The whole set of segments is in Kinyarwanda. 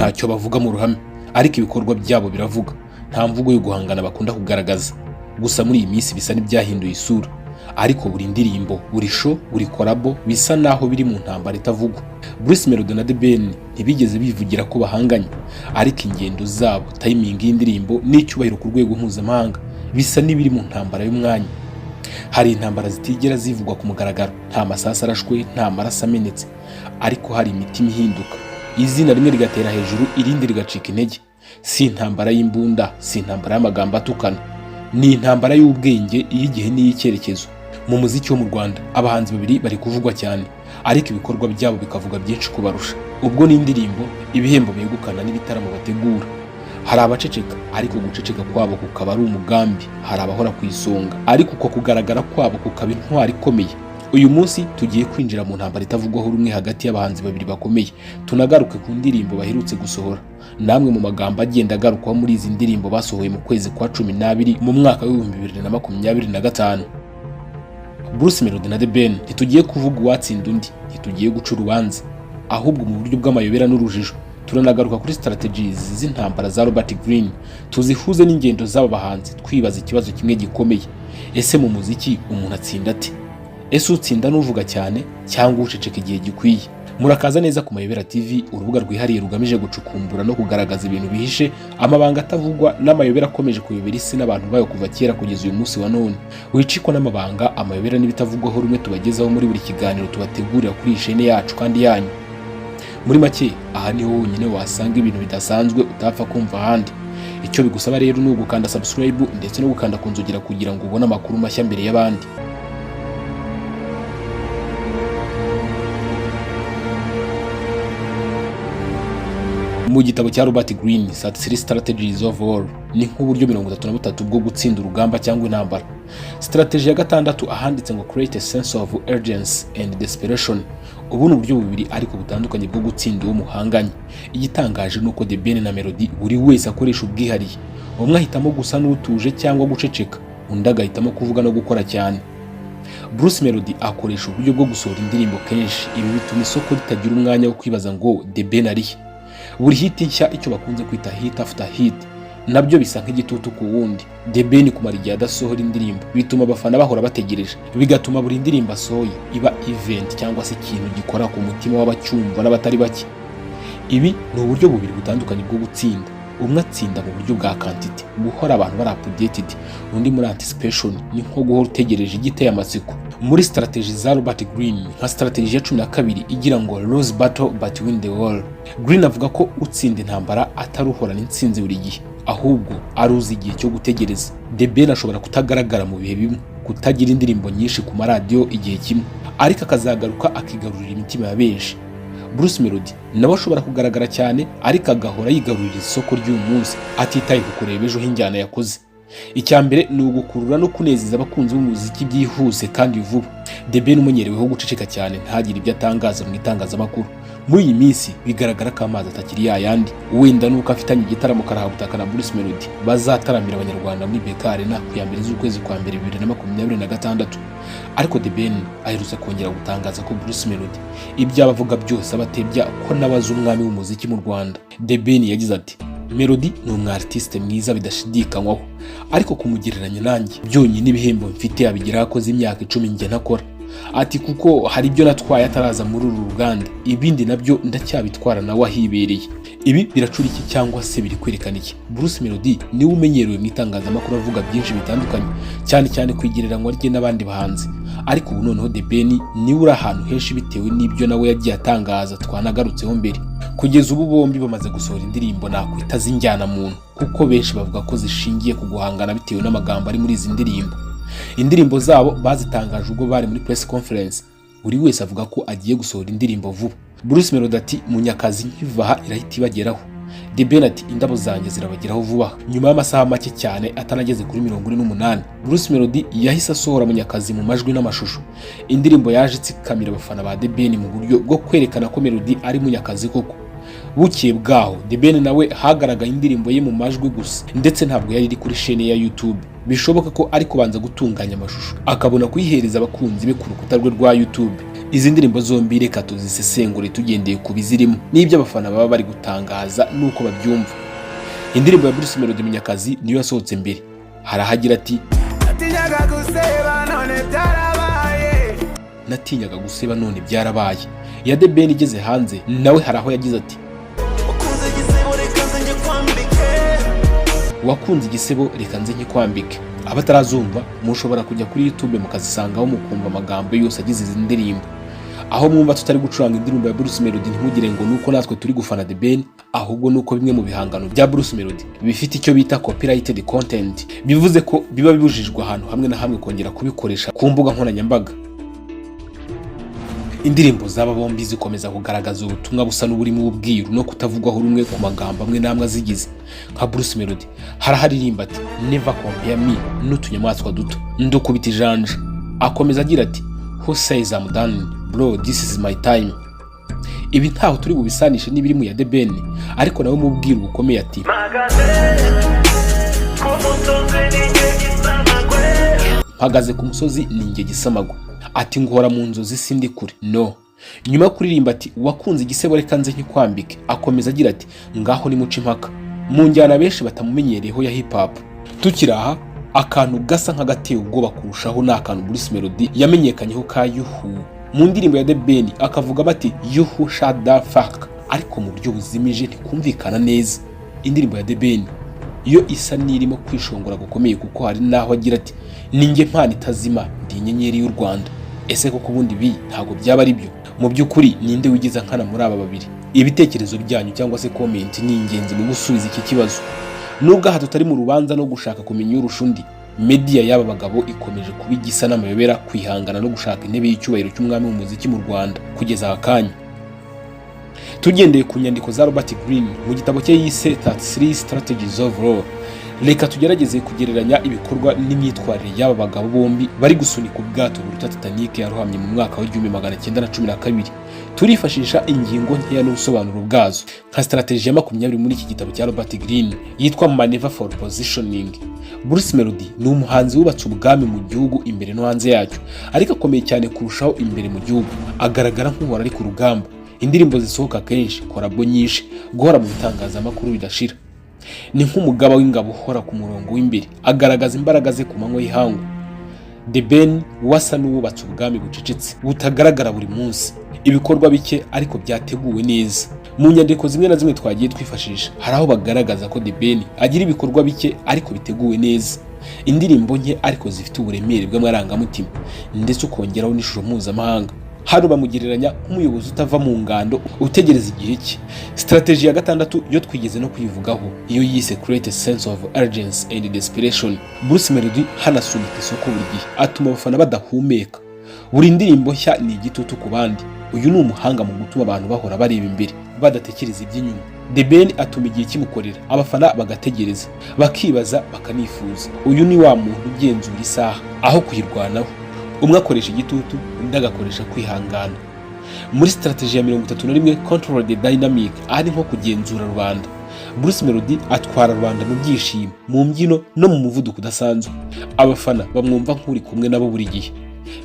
ntacyo bavuga mu ruhame, ariko ibikorwa byabo biravuga. Nta mvugo yo guhangana bakunda kugaragaza. Gusa muri iyi minsi bisa n'ibyahinduye isura, ariko buri ndirimbo, buri show, buri korabo bisa naho biri mu ntambara itavugwa. Bruce Melodie na Theben ntibigeze bivugira ko bahanganye, ariko ingendo zabo, timing y'indirimbo n'icyubahiro ku rwego mpuzamahanga bisa n'ibiri mu ntambara y'umwanya. Hari intambara zitigera zivugwa ku mugaragaro, nta masasa arashwe, nta maraso amenetse, ariko hari imitima ihinduka. Izina rimwe rigatera hejuru, irindi rigacika intege. Si intambara y'imbunda, si intambara y'amagambo atukana, ni intambara y'ubwenge, iy'igihe n'iy'icyerekezo. Mu muziki wo mu Rwanda, abahanzi babiri bari kuvugwa cyane, ariko ibikorwa byabo bikavuga byinshi kubarusha. Ubwo ni indirimbo, ibihembo begukana n'ibitaramo bategura. Hari abaceceka, ariko guceceka kwabo kukaba ari umugambi. Hari abahora ku isonga, ariko uko kugaragara kwabo kukaba intwari ikomeye. Uyu munsi tugiye kwinjira mu ntambara itavugwaho rumwe hagati y'abahanzi babiri bakomeye. Tunagaruke ku ndirimbo baherutse gusohora, namwe mu magambo agenda agarukwaho muri izi ndirimbo basohoye mu kwezi kwa 12 mu mwaka wa 2025. Bruce Melodie na Theben ntitugiye kuvuga uwatsinda undi, ntitugiye guca urubanza, ahubwo mu buryo bw'amayobera n'urujijo turanagaruka kuri strategies z'intambara za Robert Greene, tuzihuze n'ingendo z'aba bahanzi, twibaza ikibazo kimwe gikomeye: ese mu muziki umuntu atsinda ate? Ese utsinda n'uvuga cyane cyangwa uceceka igihe gikwiye? Murakaza neza ku Mayobera TV, urubuga rwihariye rugamije gucukumbura no kugaragaza ibintu bihishe, amabanga atavugwa n'amayobera akomeje kuyobera isi n'abantu bayo kuva kera kugeza uyu munsi wa none. Wicikwa n'amabanga, amayobera n'ibitavugwaho rumwe tubagezaho muri buri kiganiro tubategurira kuri iyi chaîne yacu kandi yanyu. Muri make, aha niho honyine wasanga ibintu bidasanzwe utapfa kumva ahandi. Icyo bigusaba rero ni ugukanda subscribe ndetse no gukanda kunzogera kugira ngo ubone amakuru mashya mbere y'abandi. Mu gitabo cya Robert Greene, 33 Strategies of War, ni nk'uburyo 33 bwo gutsinda urugamba cyangwa intambara. Strategy ya gatandatu ahanditse ngo create a sense of urgency and desperation. Ubu ni uburyo bubiri ariko butandukanye bwo gutsinda uwo muhanganye. Igitangaje nuko Theben na Melodie buri wese akoresha ubwihariye. Umwe ahitamo gusa n'utuje cyangwa guceceka, undi agahitamo kuvuga no gukora cyane. Bruce Melodie akoresha uburyo bwo gusohora indirimbo kenshi. Ibi bituma isoko ritagira umwanya wo kwibaza ngo Theben arihe. Buri hit nshya, icyo bakunze kwita hit after hit, nabyo bisa nk'igitutu ku wundi. Theben kumara igihe adasohora indirimbo bituma abafana bahora bategereje, bigatuma buri ndirimbo asohoye iba event cyangwa se ikintu gikora ku mutima w'abacyumva n'abatari bake. Ibi ni uburyo bubiri butandukanye bwo gutsinda. Umwe atsinda mu buryo bwa quantity, guhora abantu bari updated, undi muri anticipation, ni nko guhora utegereje igiteye amatsiko. Muri strategy za Robert Greene, nka strategy ya 12 igira ngo lose battle but win the war. Greene avuga ko utsinda intambara ataruhorana intsinzi buri gihe, ahubwo aruzi igihe cyo gutegereza. Theben ashobora kutagaragara mu bihe bimwe, kutagira indirimbo nyinshi ku maradiyo igihe kimwe, ariko akazagaruka akigarurira imitima ya benshi. Bruce Melodie nawe ashobora kugaragara cyane, ariko agahora yigarurira isoko ry'uyu munsi, atitaye ku kureba ejo h'injyana yakoze. Icyambere ni ugukurura no kunezeza abakunzi b'umuziki byihuse kandi vuba. Theben umenyereweho guceceka cyane, ntagire ibyo atangaza mu itangazamakuru. Muri iyi minsi bigaragara ko amazi atakiri yayandi. Wenda nuko afitanye igitaramo karahabutaka na Bruce Melodie bazataramira abanyarwanda muri Beka Arena ku ya mbere z'ukwezi kwa mbere 2026. Ariko Theben aherutse kongera gutangaza ko Bruce Melodie ibyo abavuga byose abatebya ko nabaza umwami w'umuziki mu Rwanda. Theben yagize ati: Melodie ni umwartiste mwiza bidashidikanywaho, ariko kumugereranya nanjye byonyine ibihembo mfite abigeraho akoze imyaka 10 njye ntakora. Ati kuko hari ibyo natwaye ataraza muri uru ruganda, ibindi nabyo ndacyabitwara nawe ahibereye. Ibi biracura iki cyangwa se biri kwerekana iki? Bruce Melodie niwe umenyerewe mu itangazamakuru avuga byinshi bitandukanye, cyane cyane kwigereranywa rye n'abandi bahanzi. Ariko ubu noneho Theben niwe uri ahantu henshi bitewe n'ibyo nawe yagiye atangaza twanagarutseho mbere. Kugeza ubu bombi bamaze gusohora indirimbo nakwita z'injyana muntu, kuko benshi bavuga ko zishingiye ku guhangana bitewe n'amagambo ari muri izi ndirimbo. Indirimbo zabo bazitangaje ubwo bari muri press conference. Buri wese avuga ko agiye gusohora indirimbo vuba. Bruce Melodie ati: Munyakazi nkivaha irahita ibageraho. Theben ati: indabozanjye zirabageraho vuba. Nyuma y'amasaha make cyane atanageze kuri 48, Bruce Melodie yahise asohora Munyakazi mu majwi n'amashusho. Indirimbo yaje itsikamira abafana ba Theben mu buryo bwo kwerekana ko Melodie ari Munyakazi koko. Bukeye bwaho Theben nawe hagaragaye indirimbo ye mu majwi gusa, ndetse ntabwo yari iri kuri chaîne ya YouTube. Bishoboka ko ari kubanza gutunganya amashusho akabona kuyihereza abakunzi be ku rukuta rwe rwa YouTube. Izi ndirimbo zombi reka tuzisesengure tugendeye ku bizirimo n'ibyo abafana baba bari gutangaza nuko babyumva. Indirimbo ya Bruce Melodie Munyakazi niyo yasohotse mbere. Harahagira ati natinyaga guseba none byarabaye. Ya Theben igeze hanze nawe haraho yagize ati wakunze igisebo reka nze nkikwambike. Abatarazumva mushobora kujya kuri YouTube mukazisangaho mukumva amagambo yose agize izi ndirimbo. Aho mwumva tutari gucuranga indirimbo ya Bruce Melodie ntimugire ngo nuko natwe turi gufana Theben, ahubwo nuko bimwe mu bihangano bya Bruce Melodie bifite icyo bita copyrighted content, bivuze ko biba bibujijwe ahantu hamwe na hamwe kongera kubikoresha ku mbuga nkoranyambaga. Indirimbo z'aba bombi zikomeza kugaragaza ubutumwa busa n'uburimo ubwiru no kutavugwaho rumwe ku magambo amwe n'amwe azigize. Nka Bruce Melodie haraharirimba ati never compare me n'utunyamaswa duto ndukubita ijanja. Akomeza agira ati who says I'm done bro, this is my time. Ibi ntaho turi bubisanishe n'ibiri mu ya Theben, ariko nawe mu bwiru bukomeye ati mpagaze ku musozi ninjye gisamagwe. Ati ngora mu nzozi sindi kure no. Nyuma yo kuririmba ati wakunze igisebo reka nze nkikwambike, akomeza agira ati ngaho ni muca impaka mu njyana benshi batamumenyereyeho ya hip hop. Tukiraha akantu gasa nk'agateye ubwoba kurushaho ni akantu Bruce Melodie yamenyekanyeho ka yuhu mu ndirimbo ya Theben, akavuga bati yuhu shut the fuck, ariko mu buryo buzimije ntikumvikana neza. Indirimbo ya Theben yo isa n'irimo kwishongora gukomeye kuko hari naho agira ati ninjye mpano itazima ndi inyenyeri y'u Rwanda. Ese koko ubundi bi ntago byaba ari byo? Mu by'ukuri ninde wigiza nkana muri aba babiri? Ibitekerezo byanyu cyangwa se comment ni ingenzi mu gusubiza iki kibazo. Nubwo aha tutari mu rubanza no gushaka kumenya urusha undi, media y'aba bagabo ikomeje kuba igisa n'amayobera, kwihangana no gushaka intebe y'icyubahiro cy'umwami w'umuziki mu Rwanda kugeza akanya. Tugendeye ku nyandiko za Robert Greene mu gitabo cye yise 33 Strategies of War, reka tugerageze kugereranya ibikorwa n'imyitwarire y'aba bagabo bombi bari gusunika ubwato buruta Titanic yarohamye mu mwaka wa 1912. Turifashisha ingingo nkeya n'ubusobanuro bwazo nka strategy ya 20 muri iki gitabo cya Robert Greene yitwa Maneuver for Positioning. Bruce Melodie ni umuhanzi wubatse ubwami mu gihugu imbere no hanze yacyo, ariko akomeye cyane kurushaho imbere mu gihugu. Agaragara nk'uhora ari ku rugamba, indirimbo zisohoka kenshi, korabo nyinshi, guhora mu bitangazamakuru bidashira. Ni nk'umugaba w'ingabo uhora ku murongo w'imbere, agaragaza imbaraga ze ku manywa y'ihangu. Theben wasa n'uwubatse ubwami bucecetse butagaragara buri munsi, ibikorwa bike ariko byateguwe neza. Mu nyandiko zimwe na zimwe twagiye twifashisha hari aho bagaragaza ko Theben agira ibikorwa bike ariko biteguwe neza, indirimbo nke ariko zifite uburemere bw'amarangamutima ndetse ukongeraho n'ishusho mpuzamahanga. Hano bamugereranya nk'umuyobozi utava mu ngando utegereza igihe cye. Strategy ya gatandatu yo twigeze no kuyivugaho iyo yise create a sense of urgency and desperation. Bruce Melodie hanasunika isoko buri gihe, atuma abafana badahumeka. Buri ndirimbo nshya ni igitutu ku bandi. Uyu ni umuhanga mu gutuma abantu bahora bareba imbere badatekereza iby'inyuma. Theben atuma igihe kimukorera, abafana bagategereza, bakibaza, bakanifuza. Uyu ni wa muntu ugenzura isaha aho kuyirwanaho. Umwe akoresha igitutu, undi agakoresha kwihangana. Muri strategy ya 31 control the dynamic, ari nko kugenzura rubanda. Bruce Melodie atwara rubanda mu byishimo, mu mbyino no mu muvuduko udasanzwe. Abafana bamwumva nk'uri kumwe nabo buri gihe.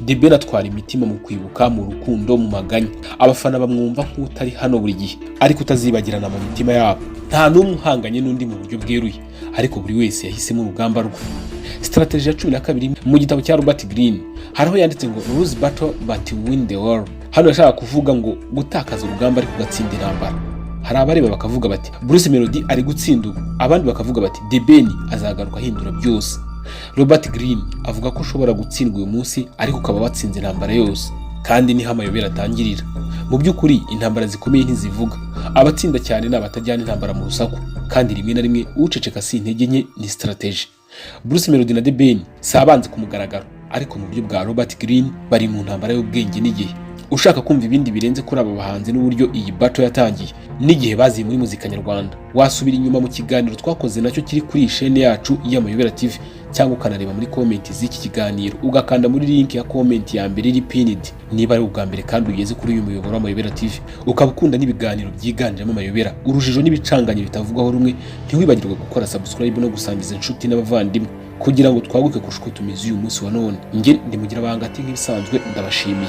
Theben atwara imitima mu kwibuka, mu rukundo, mu maganya. Abafana bamwumva nk'utari hano buri gihe, ariko utazibagirana mu mitima yabo. Nta n'umwe uhanganye n'undi mu buryo bweruye, ariko buri wese yahisemo urugamba rwe. Strategy ya 12 mu gitabo cya Robert Greene hariho yanditse ngo lose battle but win the war. Hano yashaka kuvuga ngo gutakaza urugamba ariko gatsinda intambara. Hari abareba bakavuga bati Bruce Melodie ari gutsinda ubu, abandi bakavuga bati Theben azagaruka ahindura byose. Robert Greene avuga ko ushobora gutsindwa uyu munsi ariko ukaba watsinze intambara yose, kandi niho amayobera atangirira. Mu by'ukuri intambara zikomeye ntizivuga, abatsinda cyane n'abatajyana intambara mu rusaku, kandi rimwe na rimwe uceceka si intege nke ni strategy. Bruce Melodie na Theben si abanzi ku mugaragaro, ariko mu buryo bwa Robert Greene bari mu ntambara y'ubwenge n'igihe. Ushaka kumva ibindi birenze kuri aba bahanzi n'uburyo iyi battle yatangiye n'igihe baziye muri muzika nyarwanda, wasubira inyuma mu kiganiro twakoze nacyo kiri kuri iyi chaîne yacu y'Amayobera TV, cyangwa ukanareba muri comment z'iki kiganiro ugakanda muri link ya comment ya mbere iri pinned niba ari ubwa mbere kandi ugeze kuri uyu muyoboro w'Amayobera TV, ukaba ukunda n'ibiganiro byiganjemo amayobera, urujijo n'ibicanganye bitavugwaho rumwe. Ntiwibagirwe gukora subscribe no gusangiza inshuti n'abavandimwe kugira ngo twaguke kurusha uko tumeze uyu munsi wa none. Nge ndimugira abangati nk'ibisanzwe, ndabashimiye.